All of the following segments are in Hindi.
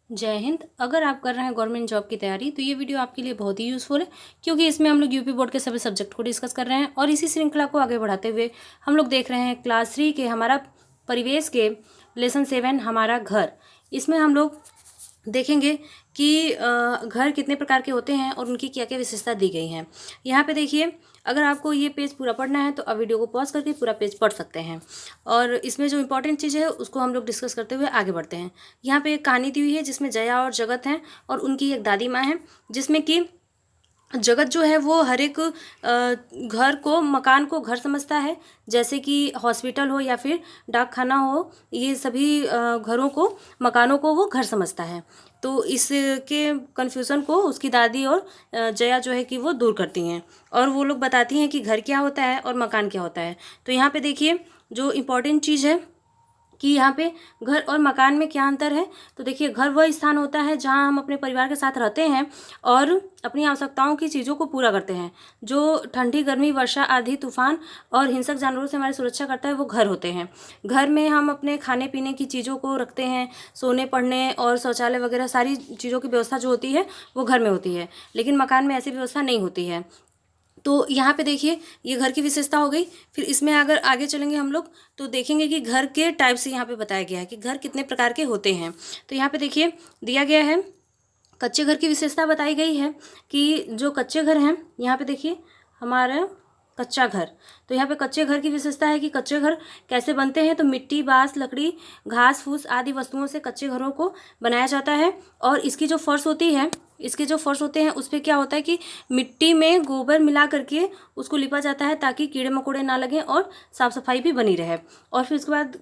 जय हिंद। अगर आप कर रहे हैं गवर्नमेंट जॉब की तैयारी तो ये वीडियो आपके लिए बहुत ही यूज़फुल है, क्योंकि इसमें हम लोग यूपी बोर्ड के सभी सब्जेक्ट को डिस्कस कर रहे हैं। और इसी श्रृंखला को आगे बढ़ाते हुए हम लोग देख रहे हैं क्लास 3 के हमारा परिवेश के लेसन 7 हमारा घर। इसमें हम लोग देखेंगे कि घर कितने प्रकार के होते हैं और उनकी क्या क्या विशेषता दी गई हैं। यहाँ पे देखिए, अगर आपको ये पेज पूरा पढ़ना है तो आप वीडियो को पॉज करके पूरा पेज पढ़ सकते हैं। और इसमें जो इंपॉर्टेंट चीज़ है उसको हम लोग डिस्कस करते हुए आगे बढ़ते हैं। यहाँ पे एक कहानी दी हुई है जिसमें जया और जगत हैं और उनकी एक दादी माँ है, जिसमें कि जगत जो है वो हर एक घर को, मकान को घर समझता है। जैसे कि हॉस्पिटल हो या फिर डाक खाना हो, ये सभी घरों को, मकानों को वो घर समझता है। तो इसके कन्फ्यूज़न को उसकी दादी और जया जो है कि वो दूर करती हैं, और वो लोग बताती हैं कि घर क्या होता है और मकान क्या होता है। तो यहाँ पे देखिए, जो इम्पोर्टेंट चीज़ है कि यहाँ पे घर और मकान में क्या अंतर है। तो देखिए, घर वह स्थान होता है जहाँ हम अपने परिवार के साथ रहते हैं और अपनी आवश्यकताओं की चीज़ों को पूरा करते हैं। जो ठंडी, गर्मी, वर्षा, आंधी, तूफान और हिंसक जानवरों से हमारी सुरक्षा करता है, वो घर होते हैं। घर में हम अपने खाने पीने की चीज़ों को रखते हैं, सोने, पढ़ने और शौचालय वगैरह सारी चीज़ों की व्यवस्था जो होती है वो घर में होती है। लेकिन मकान में ऐसी व्यवस्था नहीं होती है। तो यहाँ पे देखिए, ये घर की विशेषता हो गई। फिर इसमें अगर आगे चलेंगे हम लोग तो देखेंगे कि घर के टाइप से यहाँ पे बताया गया है कि घर कितने प्रकार के होते हैं। तो यहाँ पे देखिए दिया गया है, कच्चे घर की विशेषता बताई गई है कि जो कच्चे घर हैं, यहाँ पे देखिए हमारा कच्चा घर। तो यहाँ पे कच्चे घर की विशेषता है कि कच्चे घर कैसे बनते हैं। तो मिट्टी, बांस, लकड़ी, घास फूस आदि वस्तुओं से कच्चे घरों को बनाया जाता है। और इसकी जो फर्श होती है, इसके जो फर्श होते हैं उस पर क्या होता है कि मिट्टी में गोबर मिला करके उसको लिपा जाता है, ताकि कीड़े मकोड़े ना लगें और साफ़ सफाई भी बनी रहे। और फिर उसके बाद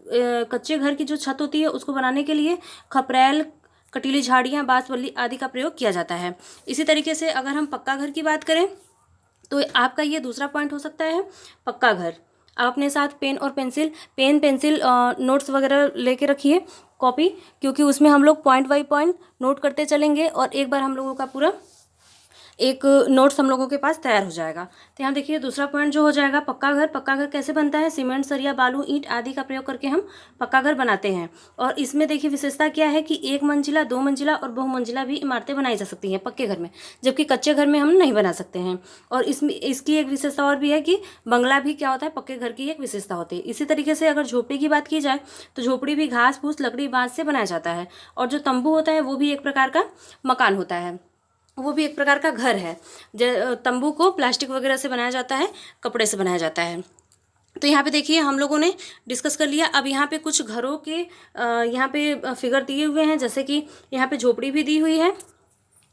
कच्चे घर की जो छत होती है उसको बनाने के लिए खपरेल, कटीली झाड़ियाँ, बांस, बल्ली आदि का प्रयोग किया जाता है। इसी तरीके से अगर हम पक्का घर की बात करें तो आपका ये दूसरा पॉइंट हो सकता है, पक्का घर। आप अपने साथ पेन और पेंसिल, नोट्स वगैरह लेके रखिए, कॉपी, क्योंकि उसमें हम लोग पॉइंट बाई पॉइंट नोट करते चलेंगे और एक बार हम लोगों का पूरा एक नोट्स हम लोगों के पास तैयार हो जाएगा। तो यहाँ देखिए दूसरा पॉइंट जो हो जाएगा, पक्का घर। पक्का घर कैसे बनता है? सीमेंट, सरिया, बालू, ईंट आदि का प्रयोग करके हम पक्का घर बनाते हैं। और इसमें देखिए विशेषता क्या है कि 1 मंजिला, 2 मंजिला और बहुमंजिला भी इमारतें बनाई जा सकती हैं पक्के घर में, जबकि कच्चे घर में हम नहीं बना सकते हैं। और इसमें इसकी एक विशेषता और भी है कि बंगला भी क्या होता है, पक्के घर की एक विशेषता होती है। इसी तरीके से अगर झोपड़ी की बात की जाए तो झोपड़ी भी घास फूस, लकड़ी, बांस से बनाया जाता है। और जो तंबू होता है वो भी एक प्रकार का मकान होता है, वो भी एक प्रकार का घर है। तंबू को प्लास्टिक वगैरह से बनाया जाता है, कपड़े से बनाया जाता है। तो यहाँ पे देखिए हम लोगों ने डिस्कस कर लिया। अब यहाँ पे कुछ घरों के यहाँ पे फिगर दिए हुए हैं, जैसे कि यहाँ पे झोपड़ी भी दी हुई है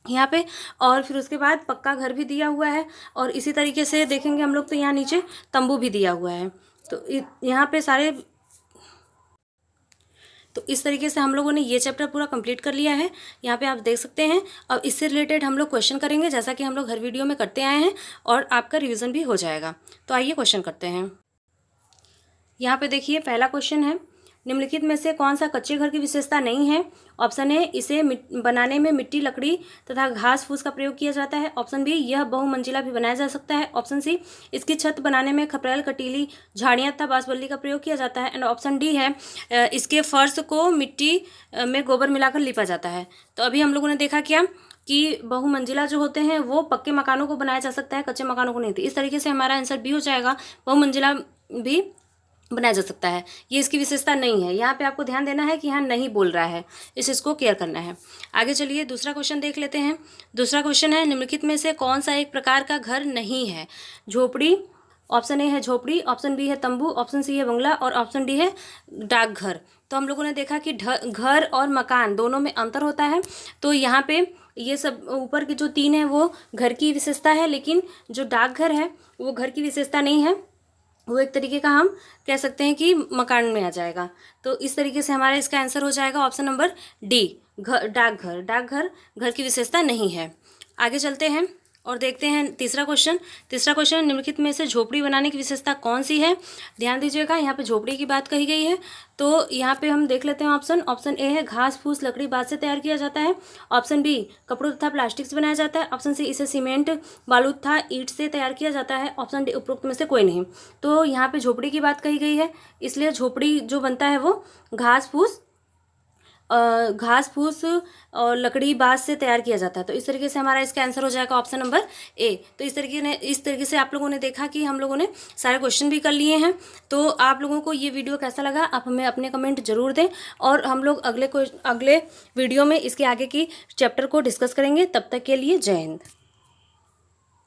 यहाँ पे, और फिर उसके बाद पक्का घर भी दिया हुआ है। और इसी तरीके से देखेंगे हम लोग तो यहाँ नीचे तंबू भी दिया हुआ है। तो यहाँ पे सारे, तो इस तरीके से हम लोगों ने ये चैप्टर पूरा कंप्लीट कर लिया है। यहाँ पे आप देख सकते हैं। अब इससे रिलेटेड हम लोग क्वेश्चन करेंगे, जैसा कि हम लोग हर वीडियो में करते आए हैं, और आपका रिवीजन भी हो जाएगा। तो आइए क्वेश्चन करते हैं। यहाँ पे देखिए पहला क्वेश्चन है, निम्नलिखित में से कौन सा कच्चे घर की विशेषता नहीं है? ऑप्शन ए, इसे बनाने में मिट्टी, लकड़ी तथा घास फूस का प्रयोग किया जाता है। ऑप्शन बी, यह बहुमंजिला भी बनाया जा सकता है। ऑप्शन सी, इसकी छत बनाने में खपरेल, कटीली झाड़ियाँ तथा बांस बल्ली का प्रयोग किया जाता है। एंड ऑप्शन डी है, इसके फर्श को मिट्टी में गोबर मिलाकर लिपा जाता है। तो अभी हम लोगों ने देखा क्या कि बहुमंजिला जो होते हैं वो पक्के मकानों को बनाया जा सकता है, कच्चे मकानों को नहीं। तो इस तरीके से हमारा आंसर बी हो जाएगा, बहुमंजिला भी बनाया जा सकता है। ये इसकी विशेषता नहीं है। यहाँ पे आपको ध्यान देना है कि यहाँ नहीं बोल रहा है, इसको केयर करना है। आगे चलिए दूसरा क्वेश्चन देख लेते हैं। दूसरा क्वेश्चन है, निम्नलिखित में से कौन सा एक प्रकार का घर नहीं है? झोपड़ी, ऑप्शन ए है झोपड़ी, ऑप्शन बी है तंबू, ऑप्शन सी है बंगला और ऑप्शन डी है डाकघर। तो हम लोगों ने देखा कि घर और मकान दोनों में अंतर होता है। तो यहाँ पे ये सब ऊपर के जो 3 है वो घर की विशेषता है, लेकिन जो डाकघर है वो घर की विशेषता नहीं है, वो एक तरीके का हम कह सकते हैं कि मकान में आ जाएगा। तो इस तरीके से हमारा इसका आंसर हो जाएगा ऑप्शन नंबर डी, डाकघर। डाकघर घर की विशेषता नहीं है। आगे चलते हैं और देखते हैं तीसरा क्वेश्चन। तीसरा क्वेश्चन, निम्नलिखित में से झोपड़ी बनाने की विशेषता कौन सी है? ध्यान दीजिएगा, यहाँ पे झोपड़ी की बात कही गई है। तो यहाँ पे हम देख लेते हैं ऑप्शन ए है, घास फूस लकड़ी बांस से तैयार किया जाता है। ऑप्शन बी, कपड़ों तथा प्लास्टिक से बनाया जाता है। ऑप्शन सी, इसे सीमेंट, बालू तथा ईंट से तैयार किया जाता है। ऑप्शन डी, उपरोक्त में से कोई नहीं। तो यहाँ पे झोपड़ी की बात कही गई है, इसलिए झोपड़ी जो बनता है वो घास फूस घास फूस और लकड़ी बाँस से तैयार किया जाता है। तो इस तरीके से हमारा इसका आंसर हो जाएगा ऑप्शन नंबर ए। तो इस तरीके से आप लोगों ने देखा कि हम लोगों ने सारे क्वेश्चन भी कर लिए हैं। तो आप लोगों को ये वीडियो कैसा लगा आप हमें अपने कमेंट जरूर दें, और हम लोग अगले वीडियो में इसके आगे की चैप्टर को डिस्कस करेंगे। तब तक के लिए जय हिंद।